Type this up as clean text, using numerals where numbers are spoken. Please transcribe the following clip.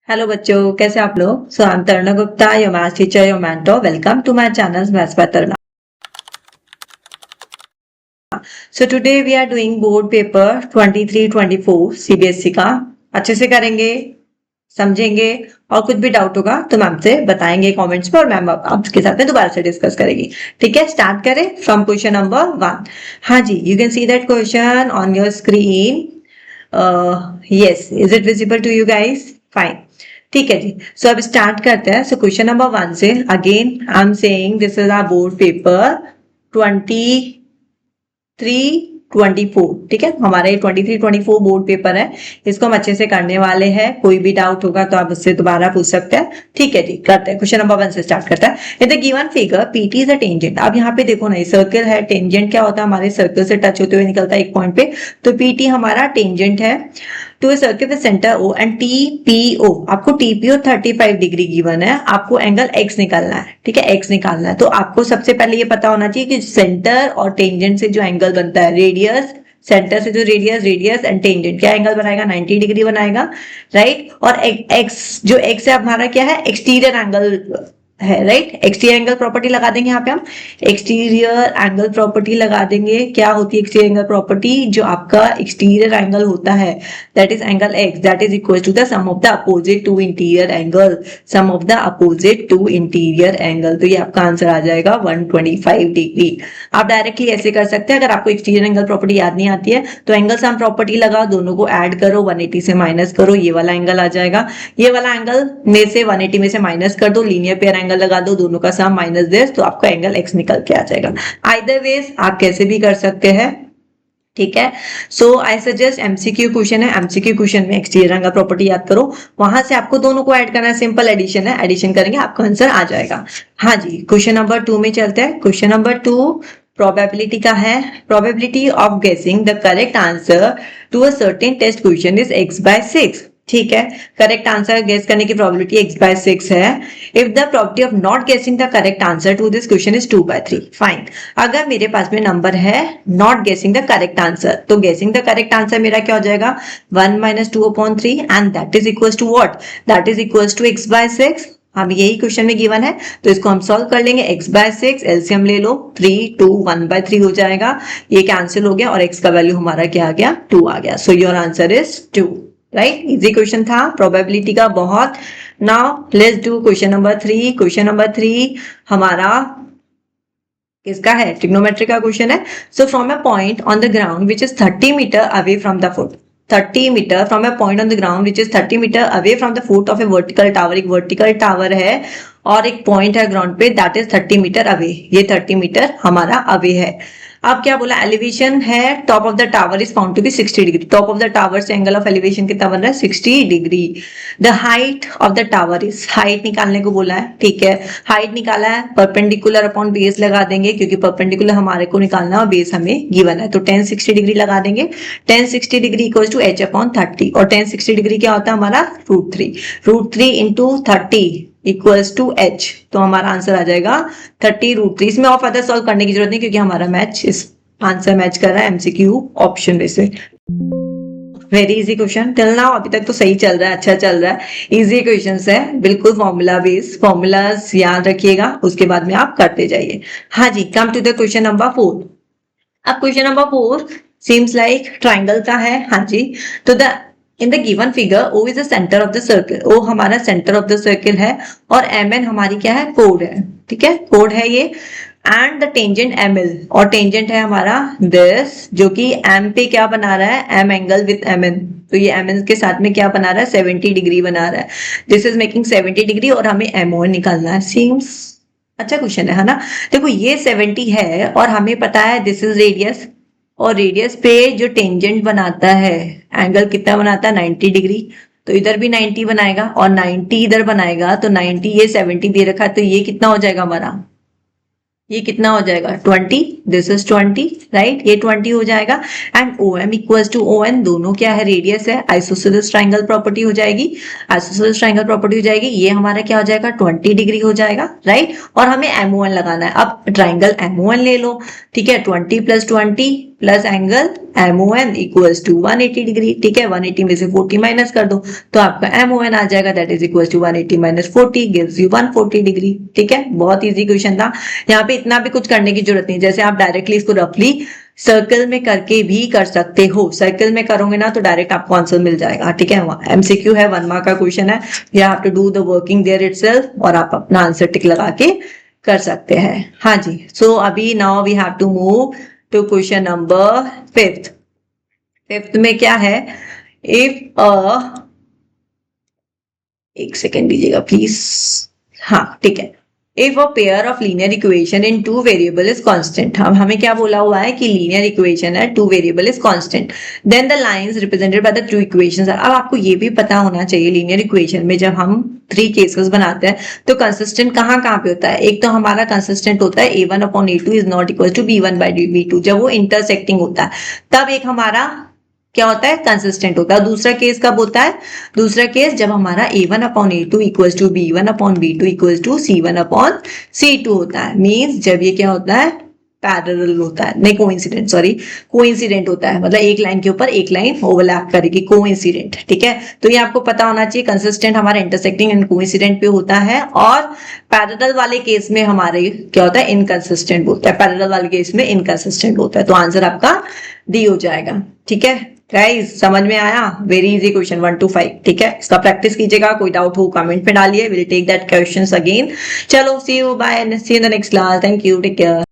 Hello बच्चों, कैसे आप लोग? So I am Taruna Gupta, your maths teacher, your mentor. Welcome to my channel maths by Taruna. So today we are doing board paper 23-24 CBSE का। अच्छे से करेंगे, समझेंगे और कुछ भी डाउट होगा तो मैम से बताएंगे कमेंट्स पर और मैम आपके साथ में दोबारा से डिस्कस करेगी। ठीक है, स्टार्ट करें फ्रॉम क्वेश्चन नंबर 1। हाँ जी, you can see that question on your screen. Yes, is it visible to you guys? Fine. ठीक है जी, सो अब स्टार्ट करते हैं। सो क्वेश्चन नंबर 1 से again I am saying this is our board paper 23-24। ठीक है, हमारा ये 23-24 बोर्ड पेपर है, इसको हम अच्छे से करने वाले हैं। कोई भी डाउट होगा तो आप उससे दोबारा पूछ सकते हैं। ठीक है जी, करते हैं। क्वेश्चन नंबर 1 से स्टार्ट करते हैं। इन the given figure PT is a tangent. अब यहाँ पे देखो ना, ये सर्कल है। टेंजेंट क्या होता है? हमारे सर्कल से टच होते हुए निकलता है एक पॉइंट पे, तो पीटी हमारा टेंजेंट है to circle with centre O and TPO. आपको टीपीओ 35 डिग्री गिवन है, आपको एंगल एक्स निकालना है। ठीक है, एक्स निकालना है तो आपको सबसे पहले ये पता होना चाहिए कि सेंटर और टेंजेंट से जो एंगल बनता है, रेडियस, सेंटर से जो रेडियस, रेडियस एंड टेंजेंट क्या एंगल बनाएगा? 90 डिग्री बनाएगा, राइट। और एक्स जो एक्स है हमारा क्या है? एक्सटीरियर एंगल है, राइट। एक्सटीरियर एंगल प्रॉपर्टी लगा देंगे यहाँ पे हम। एक्सटीरियर एंगल प्रॉपर्टी लगा देंगे। क्या होती है एक्सटीरियर एंगल प्रॉपर्टी? जो आपका एक्सटीरियर एंगल होता है that is angle x, that is equal to the sum of the opposite to interior angle, sum of the opposite to interior angle. तो ये आपका आंसर आ जाएगा 125 डिग्री। आप डायरेक्टली ऐसे कर सकते हैं, अगर आपको एक्सटीरियर एंगल प्रॉपर्टी याद नहीं आती है तो एंगल सम प्रॉपर्टी लगाओ, दोनों को ऐड करो, 180 से माइनस करो, ये वाला एंगल आ जाएगा। ये वाला एंगल में से 180 में से माइनस कर दो, लीनियर पेयर एंगल लगा दो, दोनों का सम माइनस दिस, तो आपका एंगल एक्स निकल के आ जाएगा। आइदर वेज आप कैसे भी कर सकते हैं। ठीक है, सो आई सजेस्ट एमसीक्यू क्वेश्चन है, एमसीक्यू क्वेश्चन में एक्सटीरियर एंगल प्रॉपर्टी याद करो, वहां से आपको दोनों को ऐड करना है। सिंपल एडिशन है, एडिशन करेंगे आपका आंसर आ जाएगा। हाँ जी, क्वेश्चन नंबर 2 में चलते हैं। क्वेश्चन नंबर 2 प्रोबेबिलिटी का है। Probability of guessing the correct answer to a certain test question is x/6। ठीक है, करेक्ट आंसर गेस करने की प्रोबेबिलिटी x/6 है। If the probability of not guessing the correct answer to this question is 2/3। Fine. अगर मेरे पास में number है not guessing the correct answer, तो गेसिंग द करेक्ट आंसर मेरा क्या हो जाएगा? 1 - 2/3 and that is equal to what? That is equal to x/6। अब यही क्वेश्चन में गिवन है तो इसको हम सॉल्व कर लेंगे। x/6 एलसीएम ले लो, 3 2 1/3 हो जाएगा। ये कैंसिल हो गया और x का वैल्यू हमारा क्या आ गया? 2 आ गया। So your answer is 2, right. Easy question था प्रोबेबिलिटी का बहुत। Now let's do question number 3। Question number 3 हमारा किसका है? ट्रिग्नोमेट्री का क्वेश्चन है। So from a point on the ground which is 30 meter away from the foot, 30 meter from a point on the ground which is 30 meter away from the foot of a vertical tower. एक vertical tower है और एक point है ground पे, that is 30 meter away. ये 30 metre हमारा away है। अब क्या बोला? एलिवेशन है top of the tower is found to be 60 degree. Top of the tower से एंगल ऑफ एलिवेशन कितना बन रहा है? 60 degree. The height of the tower is, height निकालने को बोला है। ठीक है, हाइट निकाला है, परपेंडिकुलर अपॉन बेस लगा देंगे क्योंकि परपेंडिकुलर हमारे को निकालना है और बेस हमें गिवन है, तो 10 60 डिग्री लगा देंगे। 10 60 डिग्री इक्वल टू h/30 और 10 60 डिग्री क्या होता है हमारा? √3। √3 इंटू 30 इक्वल्स टू h, तो हमारा आंसर आ जाएगा 30√3। इसमें और फर्दर सॉल्व करने की जरूरत नहीं क्योंकि हमारा मैच इस आंसर मैच कर रहा है एमसीक्यू ऑप्शन में से। Very easy question till now, अभी तक तो सही चल रहा है, अच्छा चल रहा है। इजी क्वेश्चंस है, बिल्कुल फॉर्मूला बेस्ड, फॉर्मूलाज याद रखिएगा, उसके बाद में आप करते जाइए। हाँ जी, come to the question number 4। अब question number 4 seems like triangle का है। हाँ जी, तो the in the given figure O is the centre of the circle. O हमारा सेंटर ऑफ द सर्कल है और MN हमारी क्या है? कोड है। ठीक है, कोड है ये। एंड द टेंजेंट ML, और टेंजेंट है हमारा दिस, जो कि M पे क्या बना रहा है? M angle with MN। तो ये MN के साथ में क्या बना रहा है? 70 डिग्री बना रहा है। दिस इज मेकिंग 70 डिग्री और हमें MO निकालना है। सीम्स अच्छा क्वेश्चन है ना। देखो ये 70 है और हमें पता है दिस इज रेडियस, और रेडियस पे जो टेंजेंट बनाता है एंगल कितना बनाता है? 90 डिग्री। तो इधर भी 90 बनाएगा और 90 इधर बनाएगा, तो 90, ये 70 दे रखा है, तो ये कितना हो जाएगा हमारा? ये कितना हो जाएगा? 20। This is 20, right. ये 20 हो जाएगा। And OM equals to ON, दोनों क्या है? रेडियस है। आइसोसेलेस ट्राइंगल प्रॉपर्टी हो जाएगी, आइसोसेलेस ट्राइंगल प्रॉपर्टी हो जाएगी। ये हमारा क्या हो जाएगा? 20 डिग्री हो जाएगा, राइट। और हमें MON लगाना है। अब ट्राइंगल MON ले लो। ठीक है, 20 + 20 plus angle MON equals to 180 degree. ठीक है, 180 में से 40 माइनस कर दो तो आपका MON आ जाएगा, that is equals to 180 minus 40 gives you 140 degree. ठीक है, बहुत इजी क्वेश्चन था, यहाँ पे इतना भी कुछ करने की जरूरत नहीं। जैसे आप डायरेक्टली इसको रफली सर्कल में करके भी कर सकते हो, सर्कल में करोगे ना तो डायरेक्ट आपको आंसर मिल जाएगा। ठीक है, MCQ है, 1 मार्क का क्वेश्चन है, you have to do the working there itself और आप अपना आंसर टिक लगा के कर सकते हैं। हाँ जी, सो अभी now we have to move to question number 5th। 5th में क्या है, इफ एक सेकेंड दीजिएगा प्लीज। हाँ ठीक है, if a pair of linear equation in two variable is constant. अब हमें क्या बोला हुआ है कि लीनियर इक्वेशन है, two variable is constant, then the lines represented by the two equations. अब आपको ये भी पता होना चाहिए लीनियर इक्वेशन में जब हम 3 केसेस बनाते हैं तो कंसिस्टेंट कहाँ कहाँ पे होता है। एक तो हमारा कंसिस्टेंट होता है a1/a2 is not equal to b1/b2, जब वो इंटरसेक्टिंग होता है तब एक हमारा क्या होता है, कंसिस्टेंट होता है। दूसरा केस कब होता है, दूसरा केस जब हमारा a1/a2 equals to b1/b2 equals to c1/c2 होता है। मींस जब ये क्या होता है, पैरेलल होता है, नहीं कोइंसिडेंट, सॉरी कोइंसिडेंट होता है, मतलब एक लाइन के ऊपर एक लाइन ओवरलैप करेगी, कोइंसिडेंट। ठीक है, तो ये आपको पता होना चाहिए, कंसिस्टेंट हमारा इंटरसेक्टिंग एंड कोइंसिडेंट पे होता है, और पैरेलल वाले केस में हमारे क्या होता है, इनकंसिस्टेंट होता है। पैरेलल वाले केस में इनकंसिस्टेंट होता है, तो आंसर आपका डी हो जाएगा। ठीक है गाइस, समझ में आया, वेरी इजी क्वेश्चन 1 to 5। ठीक है, इसका प्रैक्टिस कीजिएगा, कोई डाउट हो कमेंट में डालिए, will take that questions again. चलो see you, bye, see you in the next class, thank you, take care.